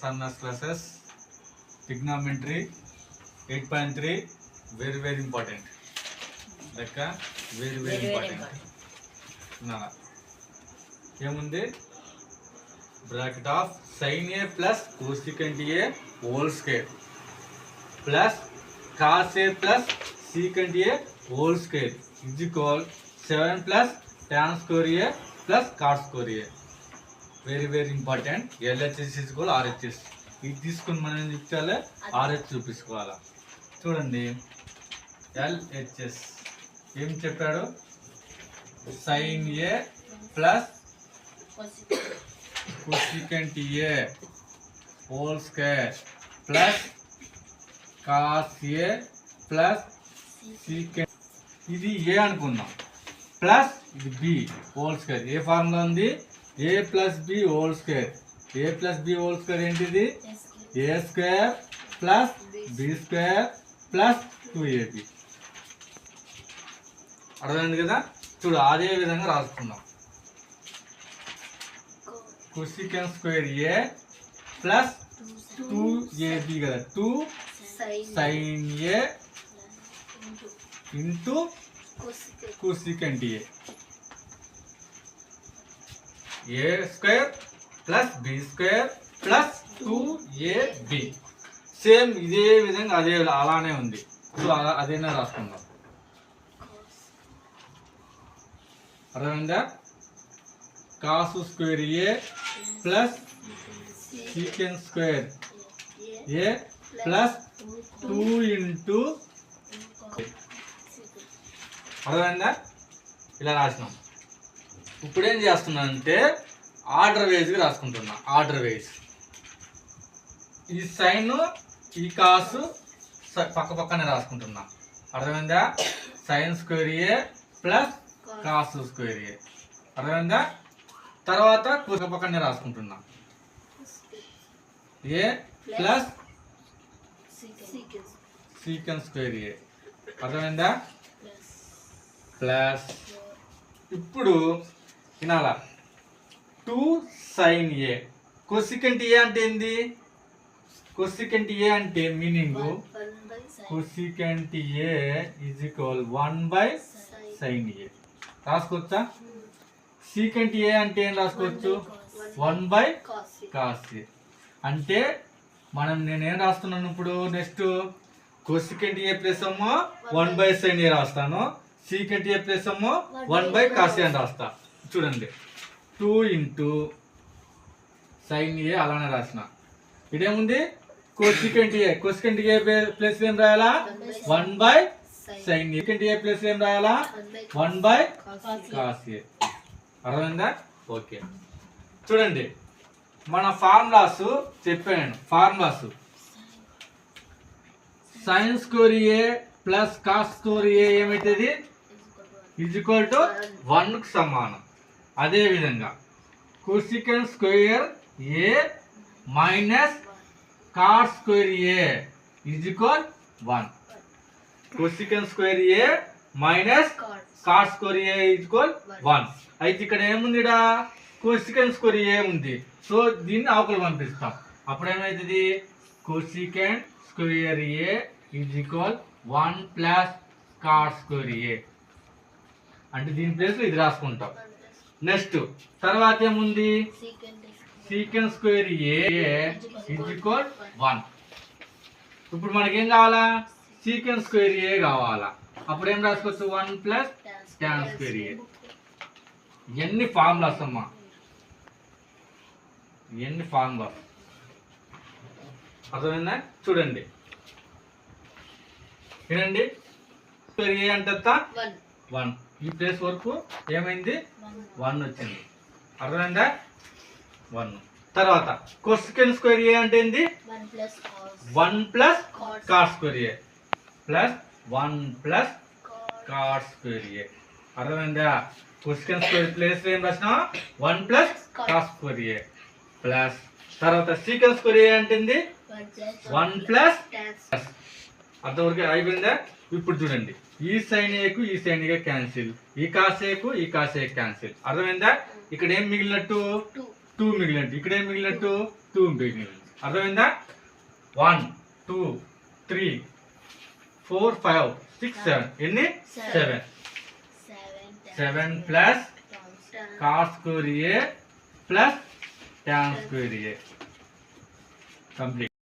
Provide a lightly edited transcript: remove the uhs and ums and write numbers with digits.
Maths classes, trigonometry 8.3, very important. Lekka very important. Nana ఏముంది bracket of sin a plus cosecant a whole square plus cos a plus secant a whole square is equal 7 plus tan square a plus cos square a. very important. LHS is equal RHS. ఇది తీసుకుని మనం ఏం చెప్తాలే RH చూపించుకోవాలా. చూడండి LHS ఏం చెప్పాడు, sin a plus cosecant a whole square plus cos a plus secant, ఇది a అనుకున్నాం, ప్లస్ ఇది b హోల్ స్క్వేర్. ఏ ఫార్ములా ఉంది, a plus b whole square. a plus b whole square ఏంటిది, a square plus b square plus 2ab. అర్థమైంది కదా. చూడు అదే విధంగా రాసుకుందాం. cosecant square a plus 2ab కదా, 2 sin a into cosecant a. a square plus b square plus 2ab. Same ఇదే విధంగా అదే అలానే ఉంది. సో అదేనా రాసుకుందాం. అర్థమైందా. cos square a plus secant square a plus 2 into, అర్థమైందా. ఇలా రాసినాం. ఇప్పుడు ఏం చేస్తున్నానంటే ఆర్డర్ వైజ్గా రాసుకుంటున్నా. ఆర్డర్ వైజ్ ఈ సైన్ ఈ కాసు పక్క పక్కనే రాసుకుంటున్నా. అర్థమైందా. సైన్ స్క్వేర్ ఏ ప్లస్ కాస్ స్క్వేర్ ఏ. అర్థమైందా. తర్వాత పక్క పక్కనే రాసుకుంటున్నా. ఏ ప్లస్ సీకెంట్ స్క్వేర్ ఏ. అర్థమైందా. ప్లస్ ఇప్పుడు వినాలా, 2 sin a. cosecant a అంటే ఏంది, cosecant a అంటే meaning cosecant a is equal 1/sin a. రాసుకోవచ్చా. secant a అంటే ఏం రాసుకోవచ్చు, 1/cos a. అంటే నేనేం రాస్తున్నాను ఇప్పుడు, next cosecant a plus 1/sin a రాస్తాను, secant a plus 1/cos a అని రాస్తా. చూడండి 2 ఇంటూ sin a అలానే రాసిన. ఇదేముంది cosecant a. cosecant a plus ఏం రాయాలా, 1/sin a. secant a plus ఏం రాయాలా, 1/cos a. అర్థమైందా. ఓకే చూడండి మన ఫార్ములాస్ చెప్పాను. Formulas sin square a plus cos square a ఏమైతుంది, ఈజ్ ఈక్వల్ టు 1 కు సమానం. అదే విధంగా cosecant square a minus cos square a is equal 1. cosecant square a minus cos square a is equal 1. అయితే ఇక్కడ ఏముంది, ఇక్కడ cosecant స్క్వేర్ a ఉంది. సో దీన్ని అవకలు పంపిస్తాం. అప్పుడు ఏమవుతుంది, cosecant square a is equal 1 plus cos square a. అంటే దీని ప్లేస్ లో ఇది రాసుకుంటాం. నెక్స్ట్ తర్వాత ఏముంది, secant square a is equal 1. ఇప్పుడు మనకేం కావాలా, secant స్క్వేర్ a కావాలా. అప్పుడు ఏం రాసుకోవచ్చు, 1 ప్లస్ tan స్క్వేర్ a. ఎన్ని ఫార్ములాస్ అమ్మా, ఎన్ని ఫార్ములాస్. అర్థమైందా. చూడండి వినండి. స్క్వేర్ a అంటే 1. ఈ ప్లేస్ వరకు ఏమైంది, 1 వచ్చింది. అర్థమైందా. 1. తర్వాత cosecant స్క్వేర్ a అంటే ఏంది, 1 plus cos square a plus 1 plus cos square a. అర్థమైందా. cosecant స్క్వేర్ ప్లేస్ ఏం రాసినా, 1 plus cos square a plus తర్వాత secant స్క్వేర్ a అంటే ఏంది, 1 ప్లస్. అంతవరకు అయిపోయిందా. ఇప్పుడు చూడండి ఈ sin a కు ఈ sin a క్యాన్సిల్, ఈ cos a కు ఈ cos a క్యాన్సిల్. అర్థమైందా. ఇక్కడ ఏం మిగిలినట్టు, 2 మిగిలినట్టు. ఇక్కడ ఏం మిగిలినట్టు, 2 మిగిలినట్టు. అర్థమైందా? 1 2 3 4 5 6 7 ఎన్ని 7 7 ప్లస్ కాస్ స్క్వేర్ ఏ ప్లస్ tan స్క్వేర్ ఏ కంప్లీట్.